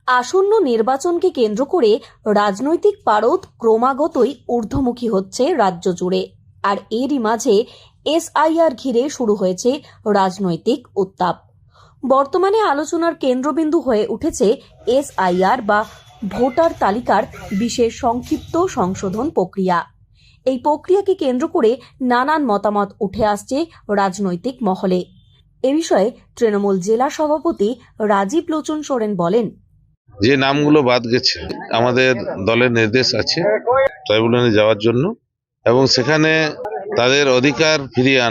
আসন্ন নির্বাচনকে কেন্দ্র করে রাজনৈতিক পারদ ক্রমাগতই ঊর্ধ্বমুখী হচ্ছে রাজ্য জুড়ে। আর এরই মাঝে এসআইআর ঘিরে শুরু হয়েছে রাজনৈতিক উত্তাপ। বর্তমানে আলোচনার কেন্দ্রবিন্দু হয়ে উঠেছে এসআইআর বা ভোটার তালিকার বিশেষ সংক্ষিপ্ত সংশোধন প্রক্রিয়া। এই প্রক্রিয়াকে কেন্দ্র করে নানান মতামত উঠে আসছে রাজনৈতিক মহলে। এ বিষয়ে তৃণমূল জেলা সভাপতি রাজীব লোচন সোরেন বলেন, যে নামগুলো বাদ গেছে আমাদের দলের নির্দেশ আছে ট্রাইব্যুনালে যাওয়ার জন্য, এবং সেখানে তাদের অধিকার ফিরিয়ে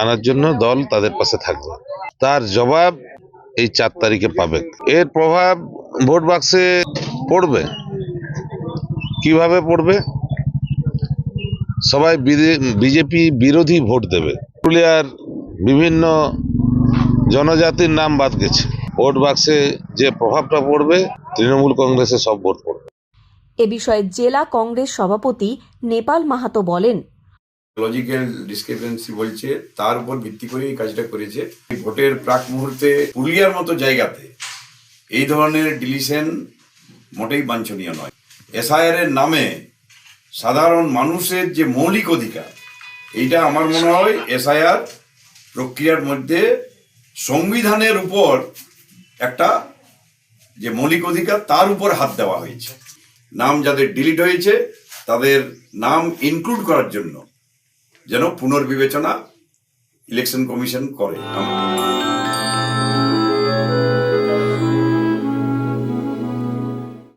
আনার জন্য দল তাদের পাশে থাকবে। তার জবাব এই 4 তারিখে পাবে। এর প্রভাব ভোট বাক্সে পড়বে। কিভাবে পড়বে? সবাই বিজেপি বিরোধী ভোট দেবে। পুরুলিয়ার বিভিন্ন জনজাতির নাম বাদ গেছে। ভোট বাক্সে যে প্রভাবটা পড়বে, তৃণমূল কংগ্রেসের সব ভোট পড়বে। এ বিষয়ে জেলা কংগ্রেস সভাপতি নেপাল মাহাতো বলেন, লজিক্যাল ডিসক্রিপেন্সি বলছে, তার উপর ভিত্তি করে এই কাজটা করেছে। ভোটের প্রাক মুহূর্তে পুরুলিয়ার মতো জায়গাতে এই ধরনের ডিলিশন মোটেই বাঞ্ছনীয় নয়। এসআইআর এর নামে সাধারণ মানুষের যে মৌলিক অধিকার, এইটা আমার মনে হয় এসআইআর প্রক্রিয়ার মধ্যে সংবিধানের উপর একটা যে মৌলিক অধিকার, তার উপর হাত দেওয়া হয়েছে। নাম যাদের ডিলিট হয়েছে তাদের নাম ইনক্লুড করার জন্য যেন পুনর্বিবেচনা ইলেকশন কমিশন করে।